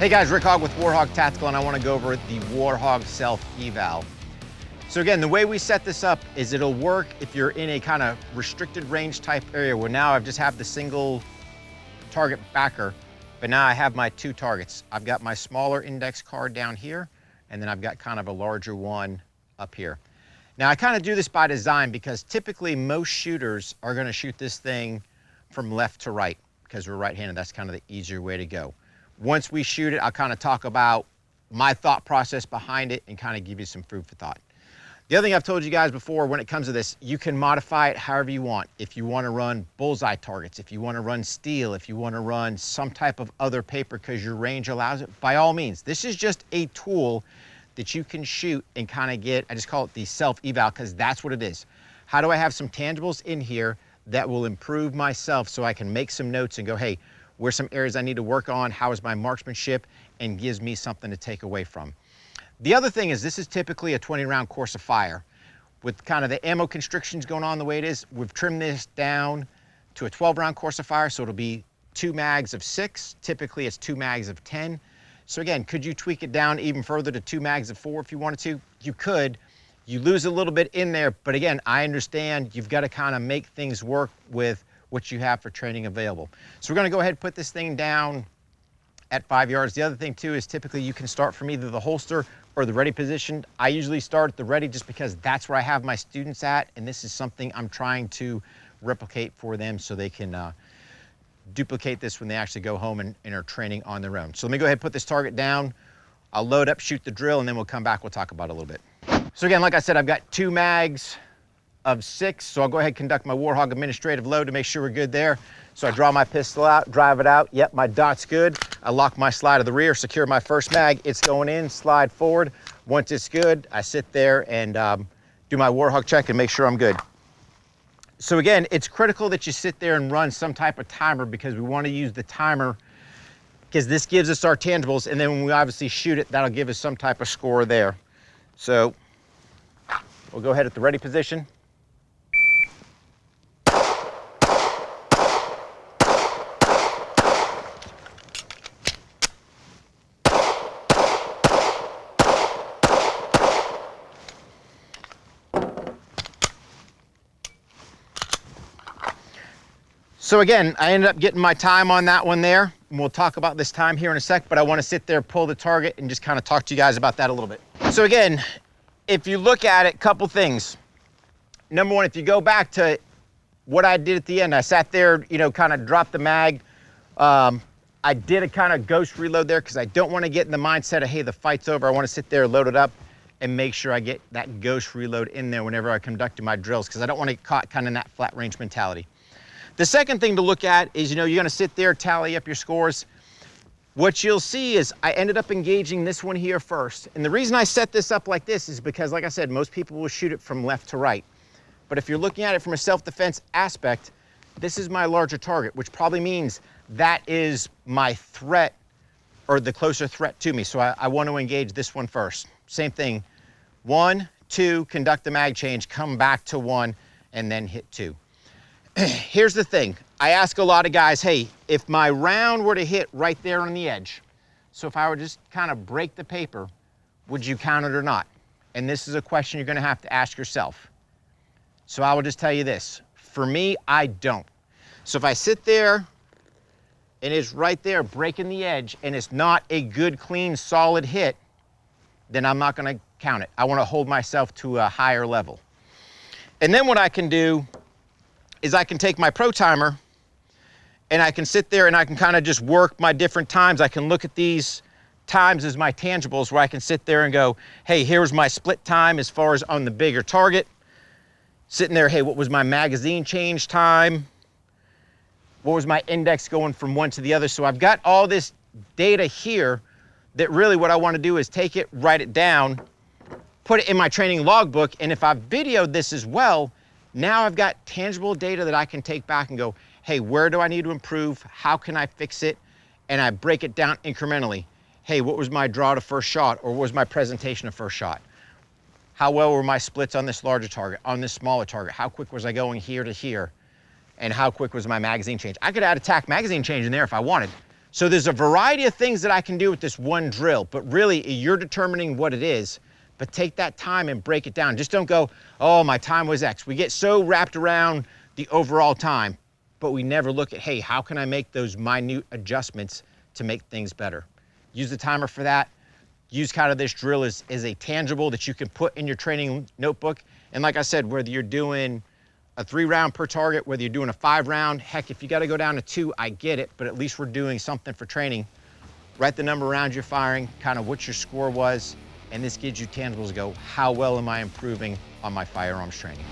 Hey guys, Rick Hogg with War HOGG Tactical, and I want to go over the War HOGG Self Eval. So again, the way we set this up is it'll work if you're in a kind of restricted range type area where now I just have the single target backer, but now I have my two targets. I've got my smaller index card down here, and then I've got kind of a larger one up here. Now I kind of do this by design because typically most shooters are going to shoot this thing from left to right because we're right-handed. That's kind of the easier way to go. Once we shoot it, I'll kind of talk about my thought process behind it and kind of give you some food for thought. The other thing I've told you guys before when it comes to this, you can modify it however you want. If you want to run bullseye targets, if you want to run steel, if you want to run some type of other paper because your range allows it, by all means. This is just a tool that you can shoot and kind of get, I just call it the self-eval because that's what it is. How do I have some tangibles in here that will improve myself so I can make some notes and go, hey, where's some areas I need to work on? How is my marksmanship? And gives me something to take away from. The other thing is this is typically a 20-round course of fire. With kind of the ammo constrictions going on the way it is, we've trimmed this down to a 12-round course of fire, so it'll be 2 mags of 6. Typically it's 2 mags of 10. So again, could you tweak it down even further to 2 mags of 4 if you wanted to? You could. You lose a little bit in there, but again, I understand you've got to kind of make things work with what you have for training available. So we're going to go ahead and put this thing down at 5 yards. The other thing too is typically you can start from either the holster or the ready position. I usually start at the ready just because that's where I have my students at, and this is something I'm trying to replicate for them so they can duplicate this when they actually go home and are training on their own. So let me go ahead and put this target down. I'll load up, shoot the drill, and then we'll come back, we'll talk about it a little bit. So again, like I said, I've got 2 mags of 6, so I'll go ahead and conduct my War HOGG administrative load to make sure we're good there. So I draw my pistol out, drive it out. Yep, my dot's good. I lock my slide to the rear, secure my first mag. It's going in, slide forward. Once it's good, I sit there and do my War HOGG check and make sure I'm good. So again, it's critical that you sit there and run some type of timer because we want to use the timer because this gives us our tangibles, and then when we obviously shoot it, that'll give us some type of score there. So we'll go ahead at the ready position. So again, I ended up getting my time on that one there, and we'll talk about this time here in a sec, but I want to sit there, pull the target, and just kind of talk to you guys about that a little bit. So again, if you look at it, couple things. Number one, if you go back to what I did at the end, I sat there, you know, kind of dropped the mag. I did a kind of ghost reload there because I don't want to get in the mindset of, hey, the fight's over. I want to sit there, load it up, and make sure I get that ghost reload in there whenever I conduct my drills because I don't want to get caught kind of in that flat range mentality. The second thing to look at is, you know, you're going to sit there, tally up your scores. What you'll see is I ended up engaging this one here first. And the reason I set this up like this is because, like I said, most people will shoot it from left to right. But if you're looking at it from a self-defense aspect, this is my larger target, which probably means that is my threat or the closer threat to me. So I want to engage this one first. Same thing, 1, 2, conduct the mag change, come back to 1, and then hit 2. Here's the thing. I ask a lot of guys, hey, if my round were to hit right there on the edge, so if I were just kind of break the paper, would you count it or not? And this is a question you're going to have to ask yourself. So I will just tell you this. For me, I don't. So if I sit there and it's right there breaking the edge and it's not a good, clean, solid hit, then I'm not going to count it. I want to hold myself to a higher level. And then what I can do is I can take my pro timer and I can sit there and I can kind of just work my different times. I can look at these times as my tangibles where I can sit there and go, hey, here's my split time as far as on the bigger target. Sitting there, hey, what was my magazine change time? What was my index going from one to the other? So I've got all this data here that really what I want to do is take it, write it down, put it in my training logbook, and if I've videoed this as well, now I've got tangible data that I can take back and go, hey, where do I need to improve? How can I fix it? And I break it down incrementally. Hey, what was my draw to first shot? Or what was my presentation of first shot? How well were my splits on this larger target, on this smaller target? How quick was I going here to here? And how quick was my magazine change? I could add a tack magazine change in there if I wanted. So there's a variety of things that I can do with this one drill, but really you're determining what it is. But take that time and break it down. Just don't go, oh, my time was X. We get so wrapped around the overall time, but we never look at, hey, how can I make those minute adjustments to make things better? Use the timer for that. Use kind of this drill as a tangible that you can put in your training notebook. And like I said, whether you're doing a 3-round per target, whether you're doing a 5-round, heck, if you got to go down to 2, I get it, but at least we're doing something for training. Write the number of rounds you're firing, kind of what your score was, and this gives you tangibles to go, how well am I improving on my firearms training?